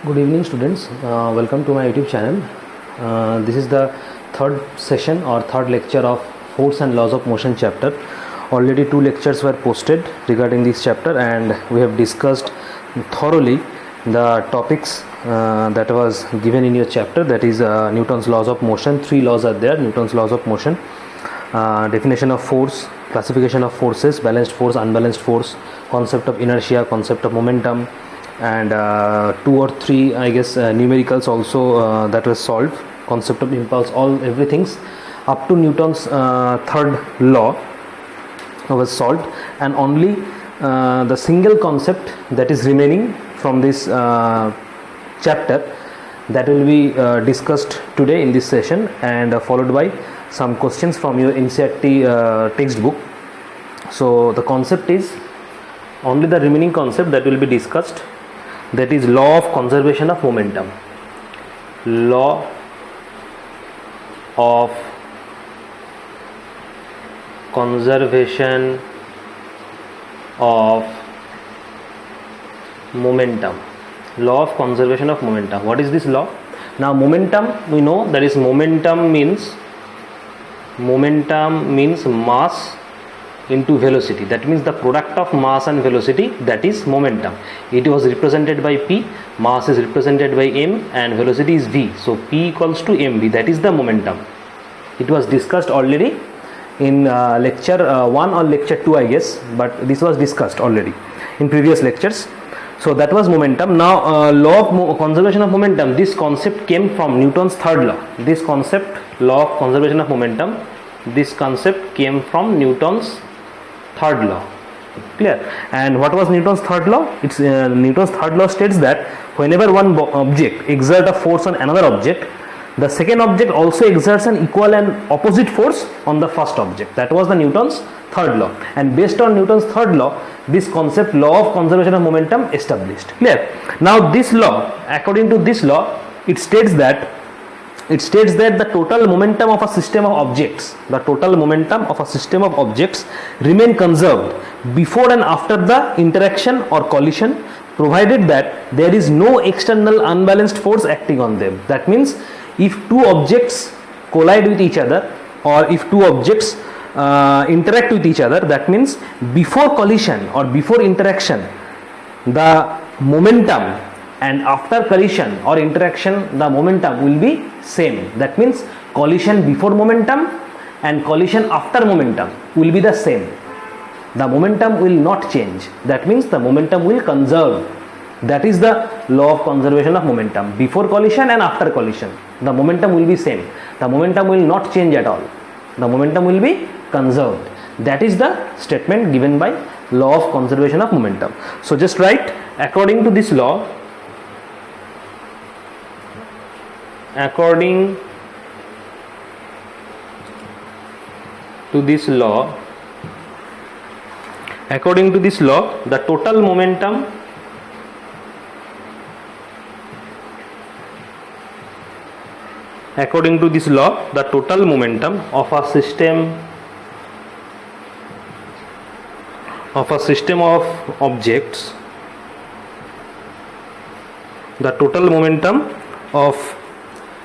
Good evening, students. Welcome to my YouTube channel. This is the third session or third lecture of Force and Laws of Motion chapter. Already two lectures were posted regarding this chapter, and we have discussed thoroughly the topics that was given in your chapter, that is Newton's laws of motion. Three laws are there: Newton's laws of motion, definition of force, classification of forces, balanced force, unbalanced force, concept of inertia, concept of momentum, and two or three, I guess, numericals also that was solved, concept of impulse, everything's up to Newton's third law was solved, and only the single concept that is remaining from this chapter, that will be discussed today in this session, and followed by some questions from your NCERT textbook. So the concept is only the remaining concept that will be discussed, that is law of conservation of momentum. Law of conservation of momentum. Law of conservation of momentum. What is this law? Now momentum, we know that is momentum means mass into velocity. That means the product of mass and velocity, that is momentum. It was represented by P, mass is represented by M, and velocity is V. So P equals to mv, that is the momentum. It was discussed already in lecture 1 or lecture 2, I guess, but this was discussed already in previous lectures. So that was momentum. Now law of conservation of momentum, this concept came from Newton's third law. This concept, law of conservation of momentum, this concept came from Newton's third law. Clear? And what was Newton's third law? It's Newton's third law states that whenever one object exerts a force on another object, the second object also exerts an equal and opposite force on the first object. That was the Newton's third law, and based on Newton's third law, this concept, law of conservation of momentum, established. Clear? Now this law, according to this law, it states that the total momentum of a system of objects, remain conserved before and after the interaction or collision, provided that there is no external unbalanced force acting on them. That means if two objects collide with each other, or if two objects interact with each other, that means before collision or before interaction, the momentum, and after collision or interaction, the momentum will be same. That means collision before momentum and collision after momentum will be the same. The momentum will not change. That means the momentum will conserve. That is the law of conservation of momentum. Before collision and after collision, the momentum will be same. The momentum will not change at all. The momentum will be conserved. That is the statement given by law of conservation of momentum. So just write, according to this law, according to this law, the total momentum of a system of objects, the total momentum of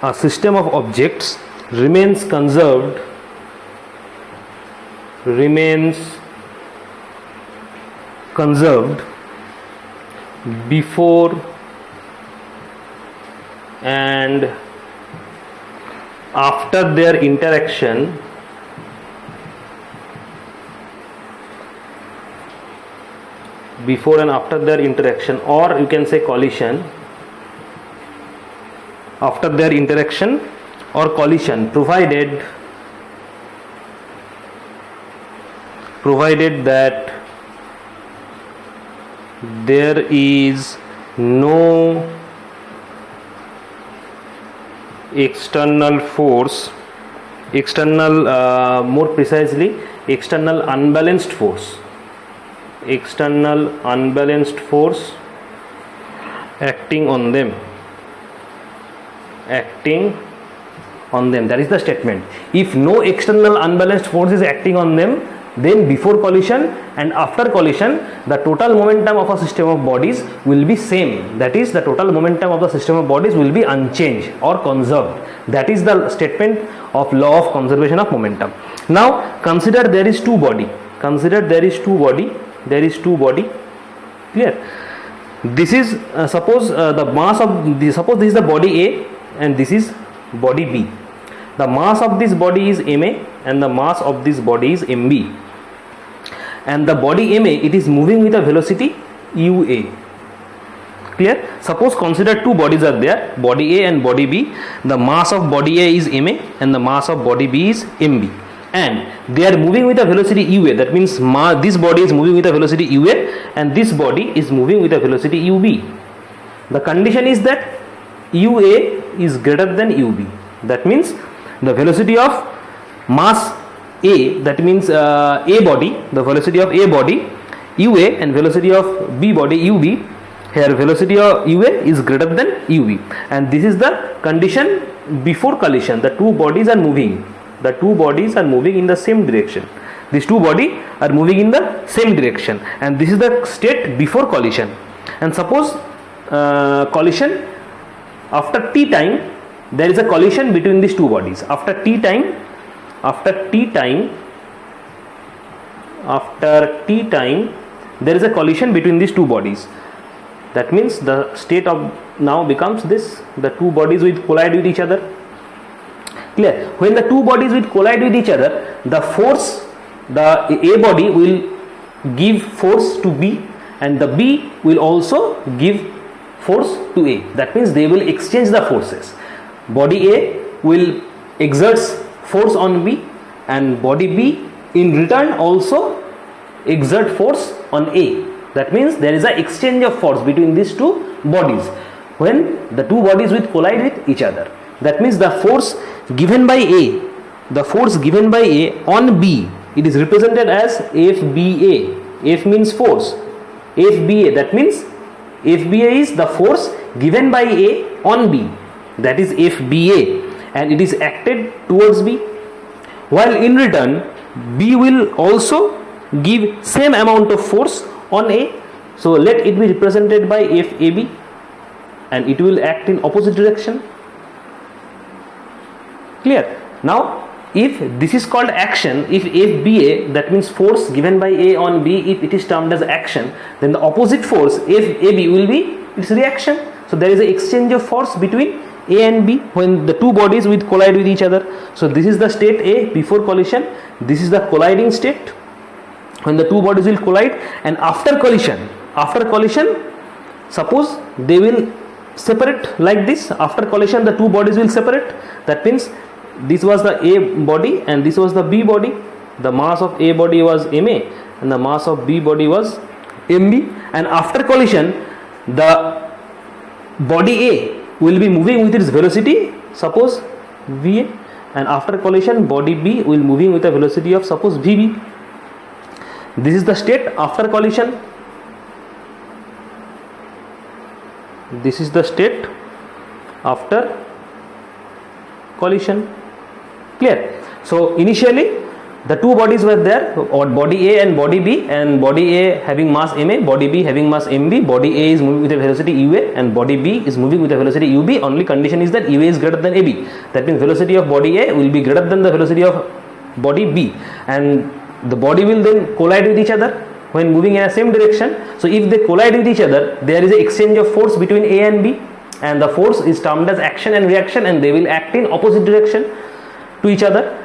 a system of objects remains conserved before and after their interaction or you can say collision, after their interaction or collision, provided that there is no external force, more precisely external unbalanced force acting on them. That is the statement. If no external unbalanced force is acting on them, then before collision and after collision the total momentum of a system of bodies will be same, that is the total momentum of the system of bodies will be unchanged or conserved. That is the statement of law of conservation of momentum. Now consider there is two body, clear. This is suppose the mass of the, suppose this is the body A and this is body B. The mass of this body is ma and the mass of this body is mb, and the body ma, it is moving with a velocity ua, clear. Suppose consider two bodies are there, body A and body B. The mass of body A is ma and the mass of body B is mb, and they are moving with a velocity ua. That means this body is moving with a velocity ua and this body is moving with a velocity ub. The condition is that ua is greater than ub. That means the velocity of mass A, that means A body, the velocity of A body ua and velocity of B body ub, here velocity of ua is greater than ub, and this is the condition before collision. The two bodies are moving, in the same direction. These two bodies are moving in the same direction, and this is the state before collision. And suppose collision after t time, there is a collision between these two bodies. After t time there is a collision between these two bodies. That means the state of now becomes this: the two bodies will collide with each other, clear. When the two bodies will collide with each other, the force, the A body will give force to B and the B will also give force to A. That means they will exchange the forces. Body A will exert force on B and body B in return also exert force on A. That means there is an exchange of force between these two bodies when the two bodies will collide with each other. That means the force given by A, on B, it is represented as FBA. F means force, FBA, that means FBA is the force given by A on B, that is FBA, and it is acted towards B, while in return B will also give same amount of force on A. So let it be represented by FAB and it will act in opposite direction, clear. Now if this is called action, if FBA, that means force given by A on B, if it is termed as action, then the opposite force FAB will be its reaction. So there is an exchange of force between A and B when the two bodies will collide with each other. So this is the state A before collision, this is the colliding state when the two bodies will collide. And after collision, suppose they will separate like this. After collision the two bodies will separate. That means this was the A body and this was the B body. The mass of A body was ma and the mass of B body was mb, and after collision the body A will be moving with its velocity, suppose va, and after collision body B will moving with a velocity of suppose vb. This is the state after collision. This is the state after collision, clear. So initially the two bodies were there, or body A and body B, and body A having mass ma, body B having mass mb. Body A is moving with a velocity ua and body B is moving with a velocity ub. Only condition is that ua is greater than ab. That means velocity of body A will be greater than the velocity of body B, and the body will then collide with each other when moving in a same direction. So if they collide with each other, there is an exchange of force between A and B, and the force is termed as action and reaction, and they will act in opposite direction to each other.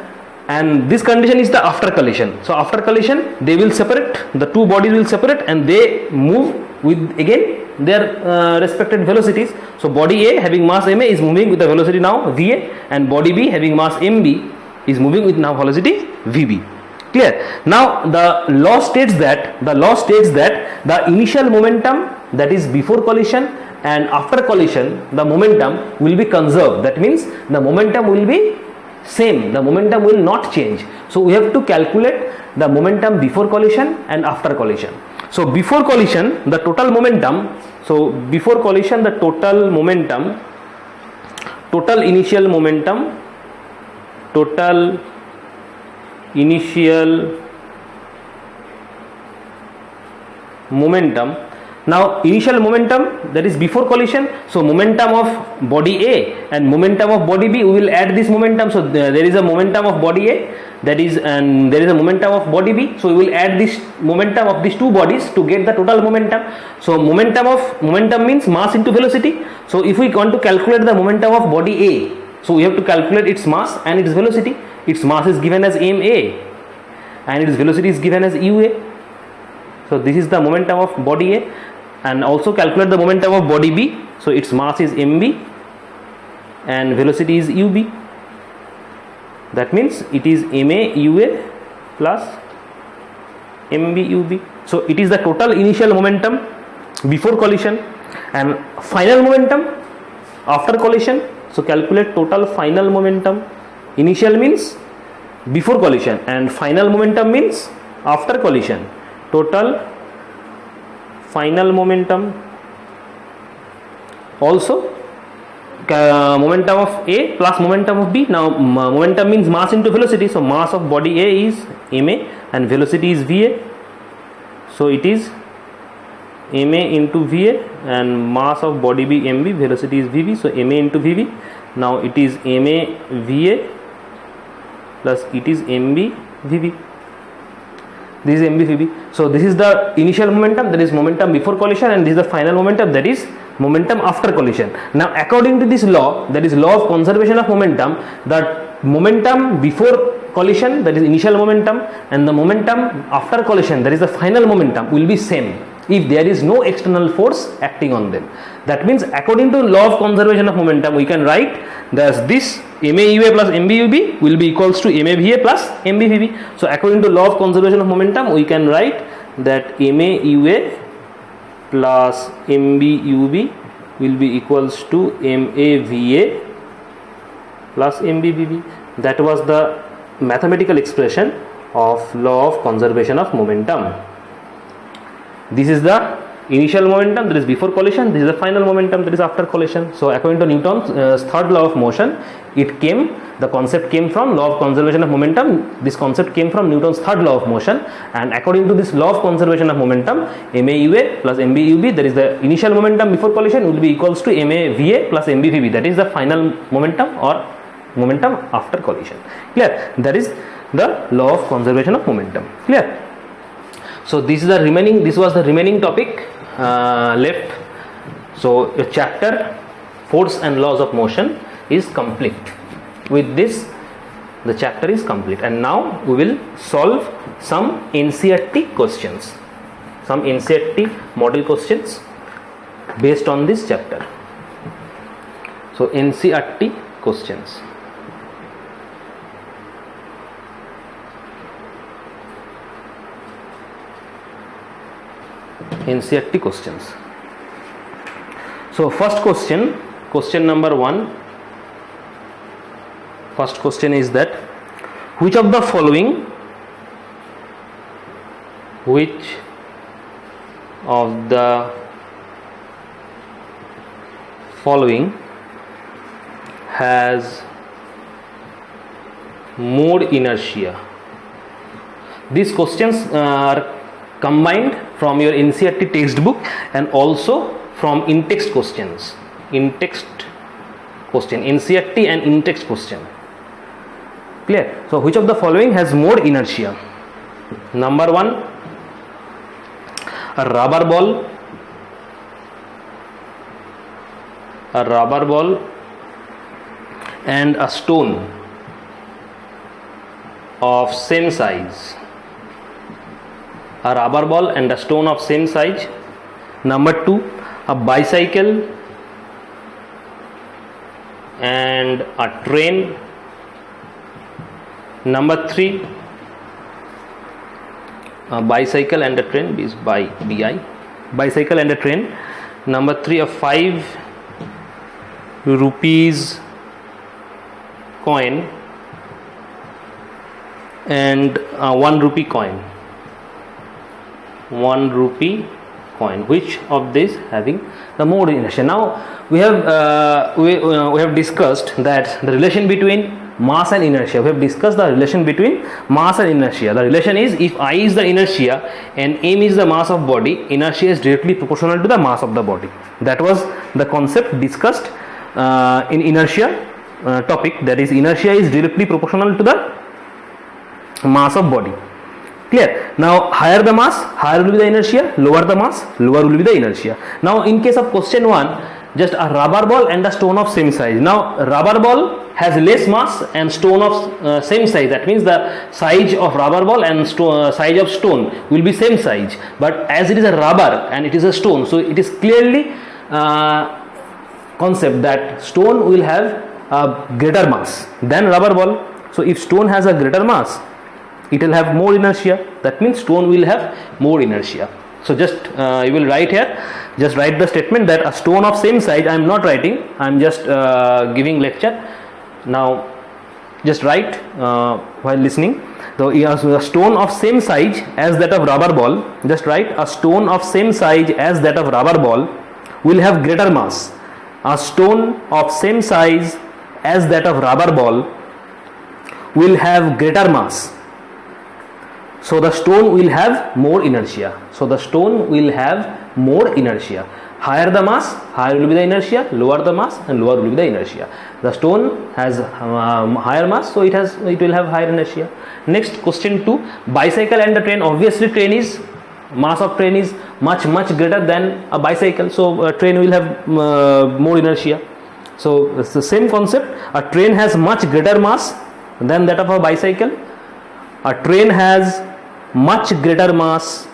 And this condition is the after collision. So after collision they will separate, the two bodies will separate and they move with again their respected velocities. So body A having mass ma is moving with the velocity now va, and body B having mass mb is moving with now velocity vb, clear. Now the law states that the initial momentum, that is before collision and after collision, the momentum will be conserved. That means the momentum will be same, the momentum will not change. So we have to calculate the momentum before collision and after collision. So before collision the total momentum, total initial momentum momentum. Now initial momentum, that is before collision, so momentum of body A and momentum of body B, we will add this momentum. So there is a momentum of body A, that is, and there is a momentum of body B, so we will add this momentum of these two bodies to get the total momentum. So momentum means mass into velocity. So if we want to calculate the momentum of body A, so we have to calculate its mass and its velocity. Its mass is given as ma and its velocity is given as ua. So this is the momentum of body A, and also calculate the momentum of body B. So its mass is mb and velocity is ub. That means it is ma ua plus mb ub. So it is the total initial momentum before collision and final momentum after collision. So calculate total final momentum. Initial means before collision and final momentum means after collision. Total final momentum. Also momentum of A plus momentum of B. Now momentum means mass into velocity, so mass of body A is ma and velocity is va. So it is ma into va and mass of body B mv, velocity is vv, so ma into vv. Now it is ma va plus it is mb vv. This is mb vv. So this is the initial momentum, that is momentum before collision, and this is the final momentum, that is momentum after collision. Now according to this law, that is law of conservation of momentum, that momentum before collision, that is initial momentum, and the momentum after collision, that is the final momentum, will be same if there is no external force acting on them. That means according to law of conservation of momentum, we can write that this ma ua plus mb ub will be equals to ma va plus mb vv. So according to law of conservation of momentum, we can write that ma ua plus mb ub will be equals to ma va plus mb vv. That was the mathematical expression of law of conservation of momentum. This is the initial momentum, that is before collision. This is the final momentum, that is after collision. So according to Newton's third law of motion, the concept came from law of conservation of momentum. This concept came from Newton's third law of motion, and according to this law of conservation of momentum, ma ua plus mb ub, that is the initial momentum before collision, will be equals to ma va plus mb vv, that is the final momentum or momentum after collision. Clear? That is the law of conservation of momentum. Clear? So this was the remaining topic left. So your chapter force and laws of motion is complete. With this, the chapter is complete, and now we will solve some NCERT questions, some NCERT model questions based on this chapter. So NCERT questions. NCERT questions. So first question number 1. First question is that which of the following has more inertia? These questions are combined from your NCERT textbook and also from in-text questions. In-text question, NCERT and in-text question. Clear? So which of the following has more inertia? Number 1, a rubber ball and a stone of same size. A rubber ball and a stone of same size. Number 2, a bicycle and a train. Number 3, a bicycle and a train is bi, bicycle and a train. Number 3, a 5 rupees coin and a 1 rupee coin. 1 rupee coin. Which of these having the more inertia? Now we have discussed that the relation between mass and inertia. We have discussed the relation between mass and inertia. The relation is, if I is the inertia and m is the mass of body, inertia is directly proportional to the mass of the body. That was the concept discussed in inertia topic, that is, inertia is directly proportional to the mass of body. Clear? Now higher the mass, higher will be the inertia, lower the mass, lower will be the inertia. Now in case of question 1, just a rubber ball and a stone of same size. Now rubber ball has less mass and stone of same size. That means the size of rubber ball and size of stone will be same size. But as it is a rubber and it is a stone, so it is clearly concept that stone will have a greater mass than rubber ball. So if stone has a greater mass, it will have more inertia. That means stone will have more inertia. So just you will write here, just write the statement that a stone of same size. I am not writing, I am just giving lecture. Now just write while listening. So a stone of same size as that of rubber ball, just write a stone of same size as that of rubber ball will have greater mass. A stone of same size as that of rubber ball will have greater mass. So the stone will have more inertia. So the stone will have more inertia. Higher the mass, higher will be the inertia, lower the mass and lower will be the inertia. The stone has higher mass, so it will have higher inertia. Next, question 2, bicycle and the train. Obviously train is, mass of train is much greater than a bicycle, so a train will have more inertia. So it's the same concept. A train has much greater mass than that of a bicycle. A train has much greater mass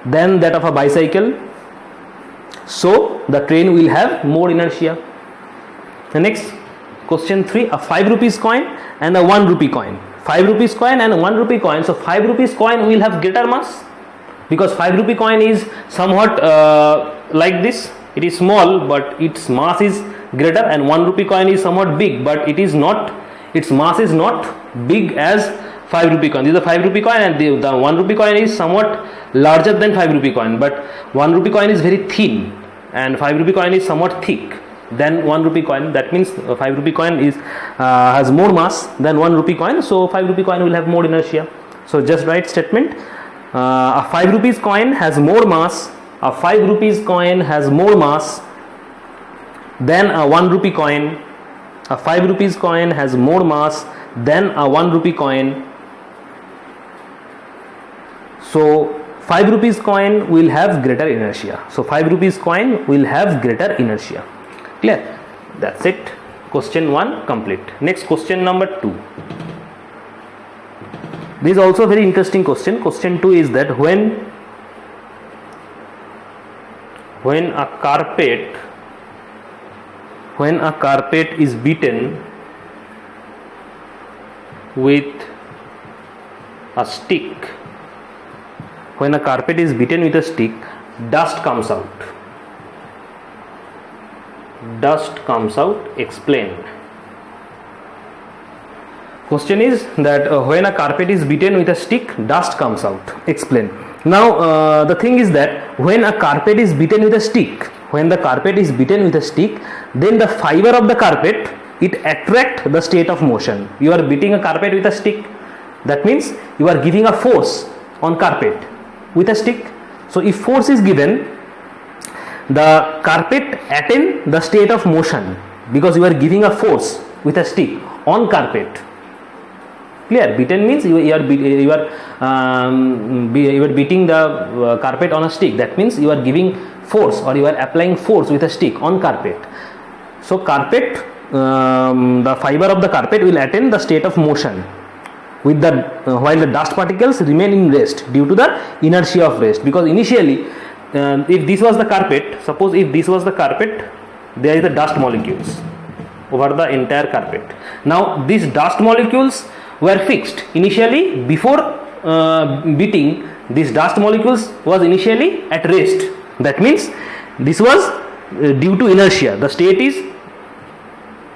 than that of a bicycle, so the train will have more inertia. The next, question 3, a 5 rupees coin and a 1 rupee coin. 5 rupees coin and 1 rupee coin. So 5 rupees coin will have greater mass, because 5 rupee coin is somewhat like this. It is small but its mass is greater, and 1 rupee coin is somewhat big but it is not, its mass is not big as 5 rupee coin. This is the 5 rupee coin, and the 1 rupee coin is somewhat larger than 5 rupee coin, but 1 rupee coin is very thin and 5 rupee coin is somewhat thick than 1 rupee coin. That means 5 rupee coin is has more mass than 1 rupee coin, so 5 rupee coin will have more inertia. So just write statement, a 5 rupees coin has more mass, a 5 rupees coin has more mass than a 1 rupee coin. A 5 rupees coin has more mass than a 1 rupee coin. So 5 rupees coin will have greater inertia. So 5 rupees coin will have greater inertia. Clear? That's it. Question 1 complete. Next, question number 2. This is also a very interesting question. Question 2 is that when a carpet is beaten with a stick, when a carpet is beaten with a stick, dust comes out. Dust comes out. Explain. Question is that when a carpet is beaten with a stick, dust comes out. Explain. Now the thing is that when a carpet is beaten with a stick, when the carpet is beaten with a stick, then the fiber of the carpet, it attract the state of motion. You are beating a carpet with a stick. That means you are giving a force on carpet with a stick. So if force is given, the carpet attain the state of motion because you are giving a force with a stick on carpet. Clear? Beaten means you are beating the carpet on a stick. That means you are giving force, or you are applying force with a stick on carpet. So carpet, the fiber of the carpet will attain the state of motion with the while the dust particles remain in rest due to the inertia of rest. Because initially, if this was the carpet, suppose if this was the carpet, there is the dust molecules over the entire carpet. Now these dust molecules were fixed initially. Before beating, these dust molecules was initially at rest. That means this was due to inertia. The state is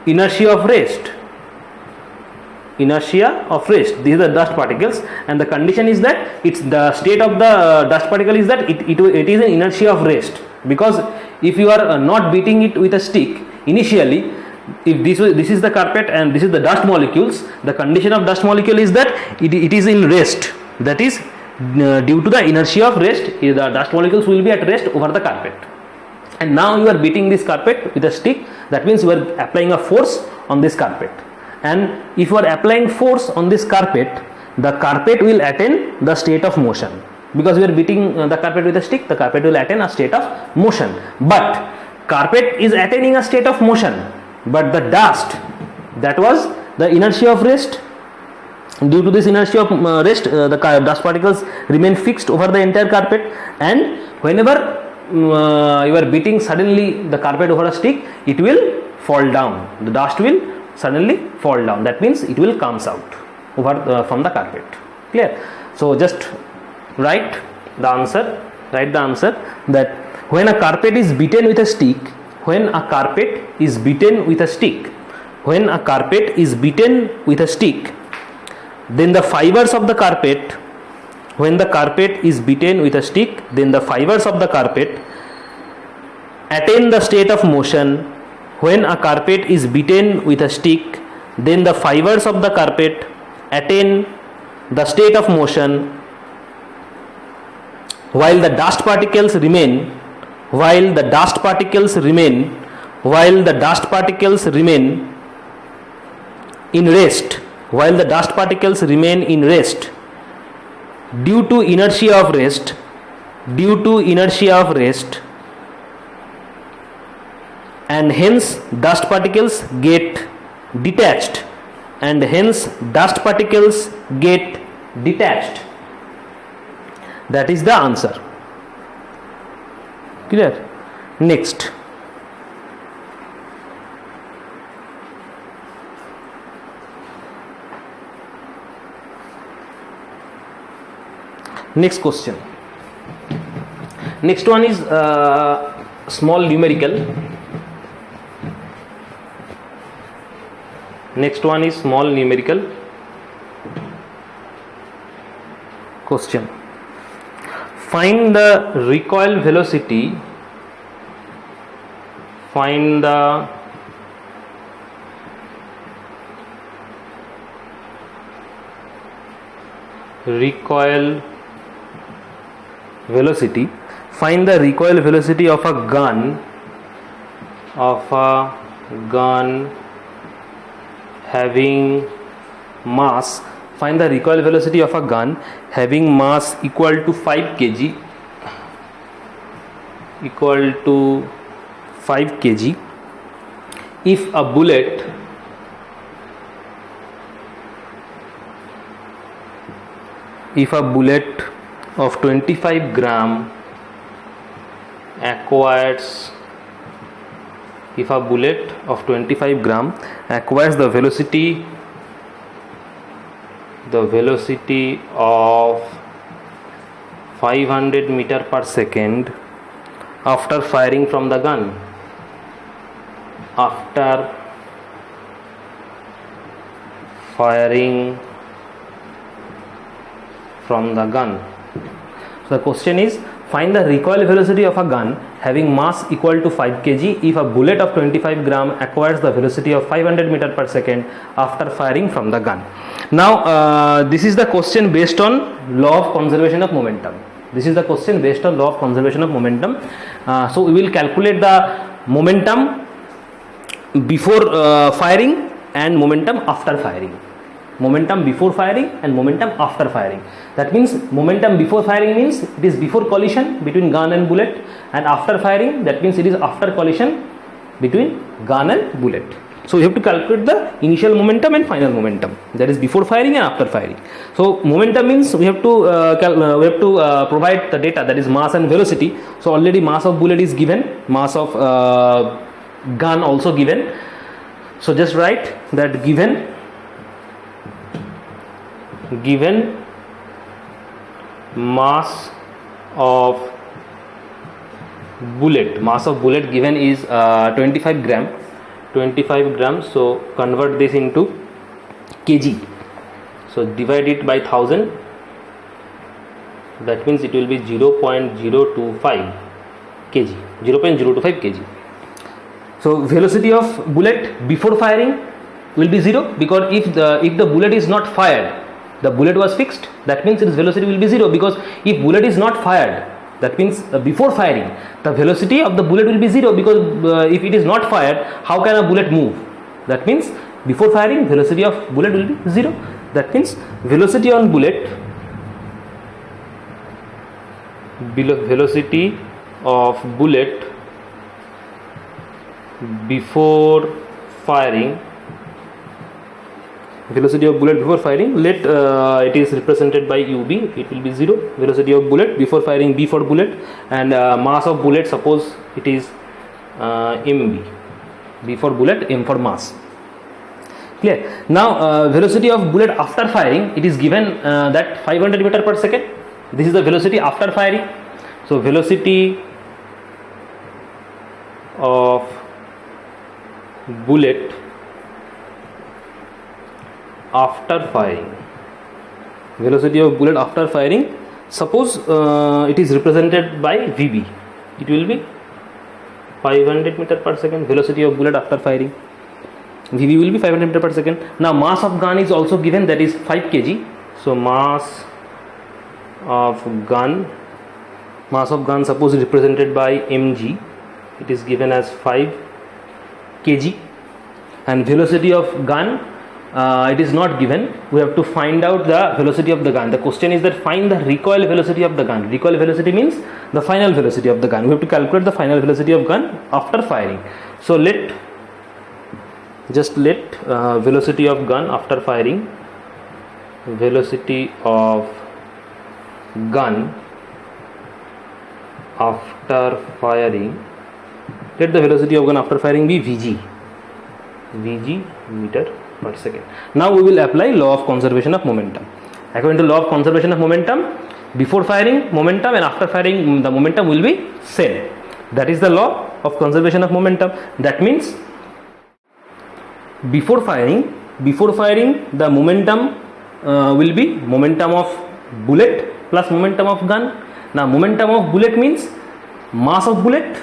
inertia of rest. Inertia of rest. These are the dust particles, and the condition is that it's the state of the dust particle is that it is an inertia of rest. Because if you are not beating it with a stick initially, if this is the carpet and this is the dust molecules, the condition of dust molecule is that it is in rest, that is due to the inertia of rest, the dust molecules will be at rest over the carpet. And now you are beating this carpet with a stick, that means you are applying a force on this carpet, and if you are applying force on this carpet, the carpet will attain the state of motion, because we are beating the carpet with a stick, the carpet will attain a state of motion. But carpet is attaining a state of motion, but the dust, that was the inertia of rest. Due to this inertia of rest, the dust particles remain fixed over the entire carpet, and whenever you are beating suddenly the carpet over a stick, it will fall down, the dust will suddenly fall down, that means it will comes out over from the carpet. Clear? So just write the answer that when a carpet is beaten with a stick, when a carpet is beaten with a stick, then the fibers of the carpet, when the carpet is beaten with a stick, then the fibers of the carpet attain the state of motion. When a carpet is beaten with a stick, then the fibers of the carpet attain the state of motion, while the dust particles remain in rest, due to inertia of rest, and hence dust particles get detached, that is the answer. Clear? Next question. Next one is small numerical. Question. Find the recoil velocity of a gun having mass. Find the recoil velocity of a gun having mass equal to 5 kg, if a bullet of 25 gram acquires the velocity of 500 meter per second after firing from the gun. So the question is, find the recoil velocity of a gun having mass equal to 5 kg if a bullet of 25 gram acquires the velocity of 500 meter per second after firing from the gun. Now this is the question based on law of conservation of momentum. So we will calculate the momentum before firing and momentum after firing. Momentum before firing and momentum after firing. That means momentum before firing means it is before collision between gun and bullet, and after firing, that means it is after collision between gun and bullet. So we have to calculate the initial momentum and final momentum, that is before firing and after firing. So momentum means we have to provide the data, that is mass and velocity. So already mass of bullet is given, mass of gun also given. So just write that given mass of bullet given is 25 gram. So convert this into kg, so divide it by 1000, that means it will be 0.025 kg. So velocity of bullet before firing will be 0, because if the bullet is not fired, the bullet was fixed, that means its velocity will be 0, because if bullet is not fired, that means before firing the velocity of the bullet will be 0, because if it is not fired, how can a bullet move? That means before firing velocity of bullet will be 0. That means velocity on bullet, velocity of bullet before firing, velocity of bullet before firing, let it is represented by UB, it will be 0. Velocity of bullet before firing, B for bullet, and mass of bullet, suppose it is MB, B for bullet, M for mass. Clear? Now velocity of bullet after firing, it is given that 500 meter per second. This is the velocity after firing. So velocity of bullet after firing, velocity of bullet after firing, suppose it is represented by VB, it will be 500 meter per second. Velocity of bullet after firing, VB will be 500 meter per second. Now mass of gun is also given, that is 5 kg. So mass of gun suppose is represented by mg, it is given as 5 kg, and velocity of gun it is not given. We have to find out the velocity of the gun. The question is that find the recoil velocity of the gun. Recoil velocity means the final velocity of the gun. We have to calculate the final velocity of gun after firing. So let velocity of gun after firing, velocity of gun after firing, let the velocity of gun after firing be Vg meter per second. Now we will apply law of conservation of momentum. According to law of conservation of momentum, before firing momentum and after firing the momentum will be same. That is the law of conservation of momentum. That means before firing the momentum will be momentum of bullet plus momentum of gun. Now momentum of bullet means mass of bullet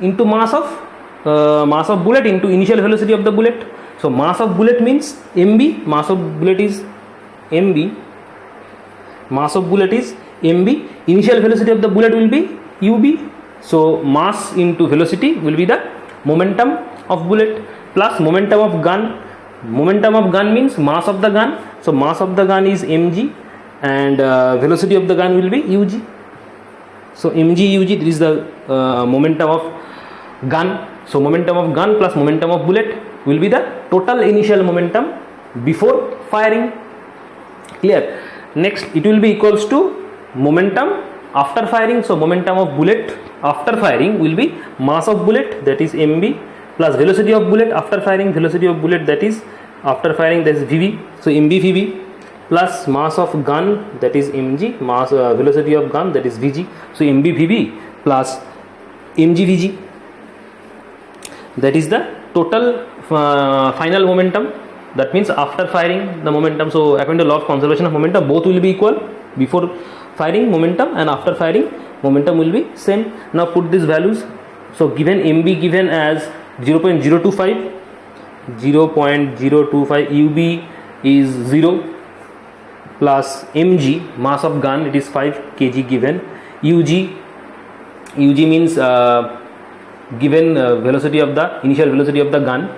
into mass of bullet into initial velocity of the bullet. So mass of bullet means mb, mass of bullet is mb, initial velocity of the bullet will be ub. So mass into velocity will be the momentum of bullet plus momentum of gun. Momentum of gun means mass of the gun, so mass of the gun is mg and velocity of the gun will be ug. So mg ug, this is the momentum of gun. So momentum of gun plus momentum of bullet will be the total initial momentum before firing. Clear? Next it will be equals to momentum after firing. So momentum of bullet after firing will be mass of bullet, that is mb, plus velocity of bullet after firing, velocity of bullet that is after firing, that is vv. So mb vv plus mass of gun, that is mg, mass velocity of gun, that is vg. So mb vv plus mg vg, that is the total final momentum. That means after firing the momentum. So according to law of conservation of momentum, both will be equal. Before firing momentum and after firing momentum will be same. Now put these values. So given mb given as 0.025, ub is 0 plus mg, mass of gun, it is 5 kg given. ug means given velocity of the initial velocity of the gun,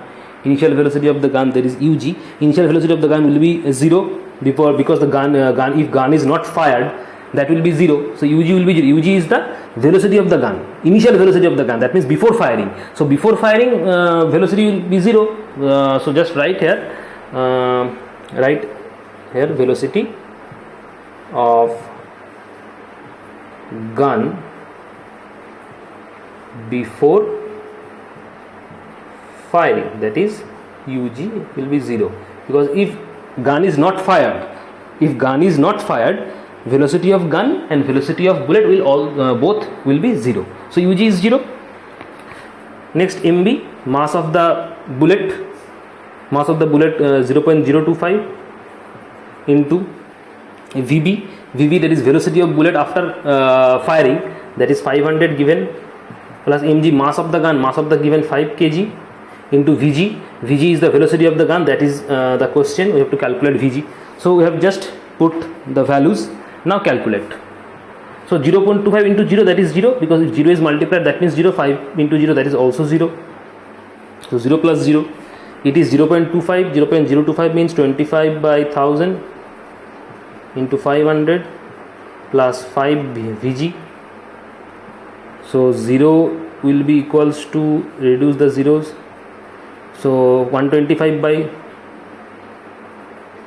that is ug. Initial velocity of the gun will be 0 because the gun if gun is not fired, that will be 0. So ug will be 0. Ug is the velocity of the gun, initial velocity of the gun, that means before firing. So before firing velocity will be 0. So just write here velocity of gun before firing, that is ug will be 0, because if gun is not fired, velocity of gun and velocity of bullet will both will be 0. So ug is 0. Next mb, mass of the bullet 0.025 into vb, that is velocity of bullet after firing, that is 500 given plus mg mass of the gun, mass of the given 5 kg into vg. Vg is the velocity of the gun, that is the question. We have to calculate vg. So we have just put the values. Now calculate. So 0.25 into 0, that is 0, because if 0 is multiplied, that means 0. 5 into 0, that is also 0. So 0 plus 0, it is 0.25. 0.025 means 25 by 1000 into 500 plus 5 vg. So 0 will be equals to, reduce the zeros, so 125 by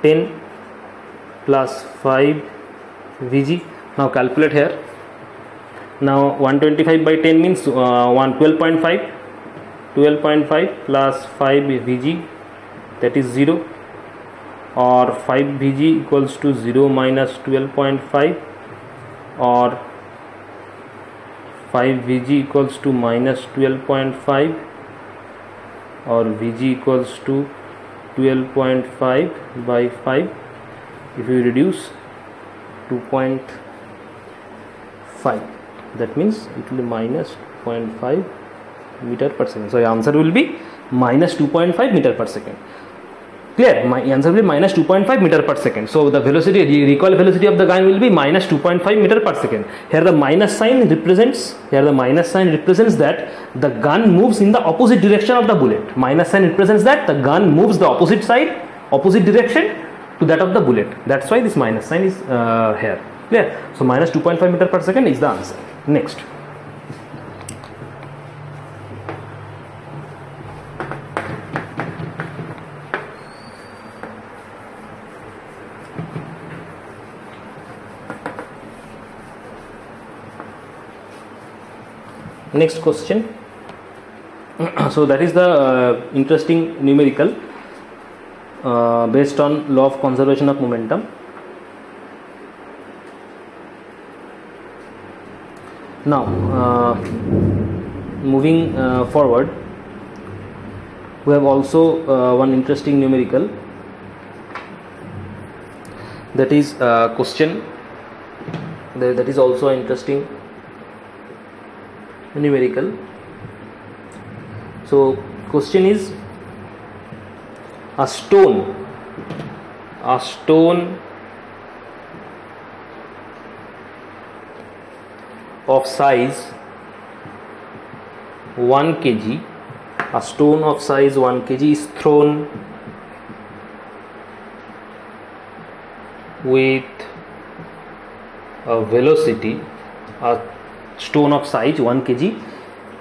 10 plus 5 vg. Now calculate here. Now 125 by 10 means 12.5. 12.5 plus 5 vg, that is 0, or 5 vg equals to 0 minus 12.5, or 5 vg equals to minus 12.5, or vg equals to 12.5 by 5. If you reduce 2.5, that means it will be minus 0.5 meter per second. So your answer will be minus 2.5 meter per second. Clear? My answer will be minus 2.5 meter per second. So the velocity, recoil velocity of the gun will be minus 2.5 meter per second. Here the minus sign represents, that the gun moves in the opposite direction of the bullet. Minus sign represents that the gun moves the opposite side, opposite direction to that of the bullet. That's why this minus sign is here. Clear? So minus 2.5 meter per second is the answer. Next. Next question. So that is the interesting numerical based on law of conservation of momentum. Now moving forward, we have also one interesting numerical, that is question, that is also interesting numerical. So question is, a stone of size 1 kg, a stone of size 1 kg is thrown with a velocity, a stone of size 1 kg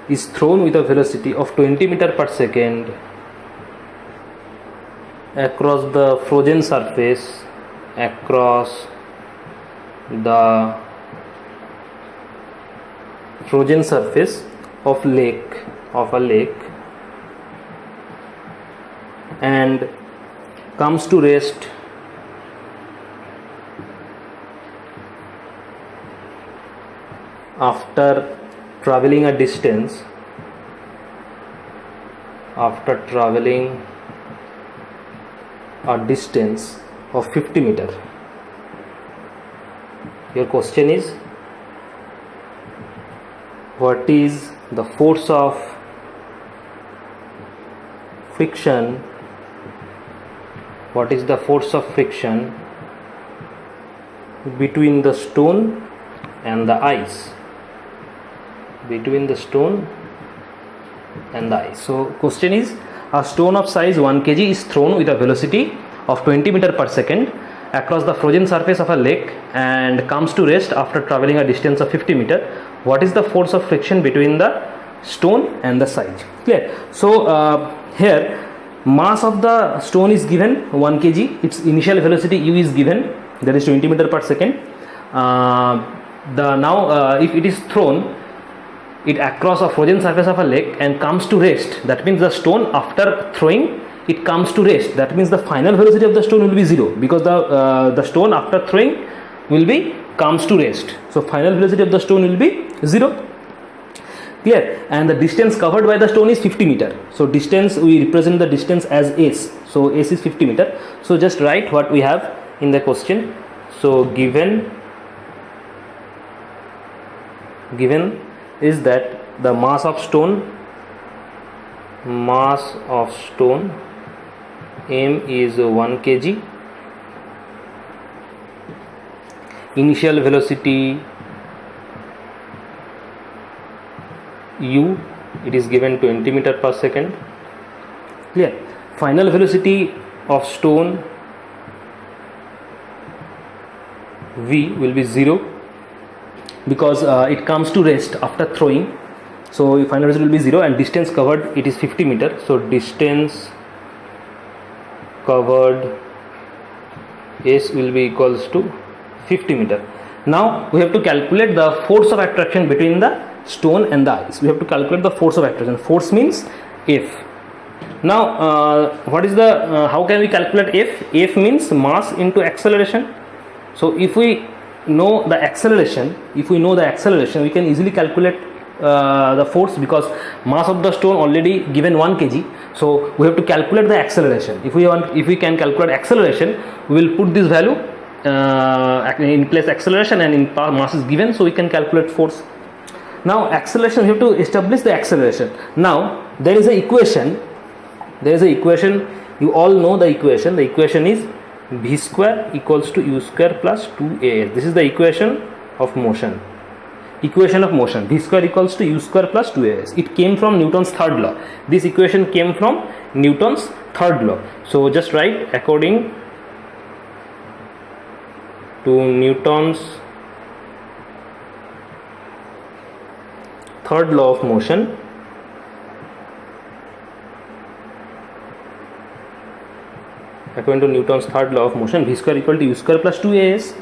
is thrown with a velocity of 20 meter per second across the frozen surface, of a lake, and comes to rest after traveling a distance of 50 meter. Your question is, what is the force of friction between the stone and the ice? So question is, a stone of size 1 kg is thrown with a velocity of 20 meter per second across the frozen surface of a lake and comes to rest after traveling a distance of 50 meter. What is the force of friction between the stone and the size? Clear? So here mass of the stone is given 1 kg, its initial velocity u is given, that is 20 meter per second. If it is thrown it across a frozen surface of a lake and comes to rest, that means the stone after throwing it comes to rest, that means the final velocity of the stone will be 0, because the stone after throwing will be comes to rest, so final velocity of the stone will be 0. Clear? And the distance covered by the stone is 50 meter. So distance, we represent the distance as s, so s is 50 meter. So just write what we have in the question. So given is that the mass of stone m is 1 kg. Initial velocity u, it is given 20 meter per second. Clear? Final velocity of stone v will be 0 because it comes to rest after throwing. So final result will be 0, and distance covered, it is 50 meter. So distance covered S will be equals to 50 meter. Now we have to calculate the force of attraction between the stone and the ice. We have to calculate the force of attraction. Force means F. Now what is the how can we calculate F? F means mass into acceleration. So if we know the acceleration, we can easily calculate the force, because mass of the stone already given 1 kg. So we have to calculate the acceleration. If we can calculate acceleration, we will put this value in place acceleration, and in mass is given, so we can calculate force. Now acceleration, we have to establish the acceleration. Now there is a equation. You all know the equation. The equation is v square equals to u square plus 2as. This is the equation of motion. V square equals to u square plus 2as. It came from Newton's third law. This equation came from Newton's third law. So just write, according to Newton's third law of motion, v square equal to u square plus 2as.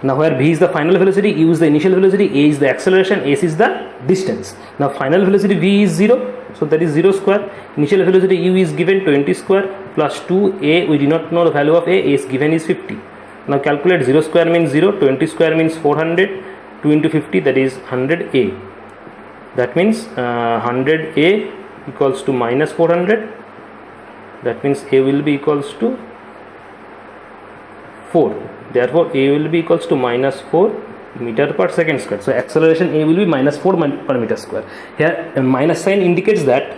Now where v is the final velocity, u is the initial velocity, a is the acceleration, s is the distance. Now final velocity v is 0, so that is 0 square. Initial velocity u is given 20 square plus 2a, we do not know the value of a is given is 50. Now calculate 0 square means 0, 20 square means 400, 2 into 50, that is 100a. That means 100a equals to minus 400. That means a will be equals to 4. Therefore a will be equals to minus 4 meter per second square. So acceleration a will be minus 4 per meter square. Here minus sign indicates that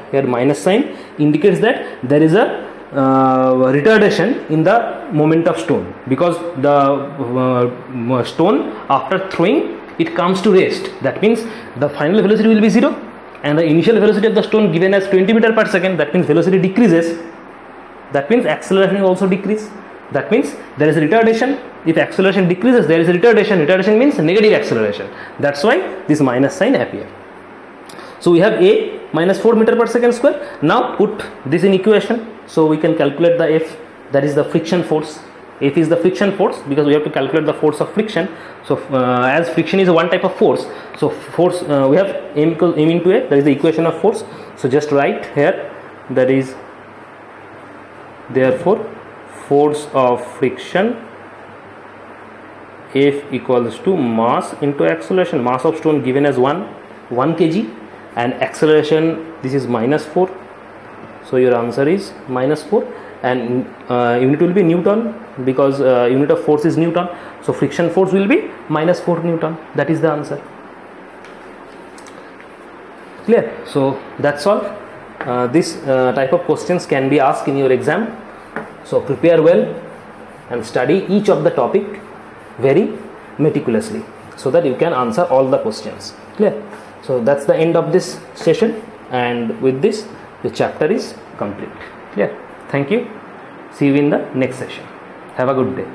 there is a retardation in the moment of stone, because the stone after throwing, it comes to rest. That means the final velocity will be 0, and the initial velocity of the stone given as 20 meter per second. That means velocity decreases. That means acceleration will also decrease. That means there is a retardation. If acceleration decreases, there is a retardation. Retardation means negative acceleration. That's why this minus sign appears. So we have a minus 4 meter per second square. Now put this in equation. So we can calculate the F, that is the friction force. F is the friction force, because we have to calculate the force of friction. So as friction is one type of force, so force we have m equals m into a, that is the equation of force. So just write here, that is therefore force of friction F equals to mass into acceleration. Mass of stone given as 1 kg, and acceleration, this is minus 4. So your answer is minus 4, and unit will be Newton, because unit of force is Newton. So friction force will be minus 4 Newton. That is the answer. Clear? So that's all. This type of questions can be asked in your exam. So prepare well and study each of the topic very meticulously, so that you can answer all the questions. Clear? So that's the end of this session, and with this the chapter is complete. Clear? Thank you. See you in the next session. Have a good day.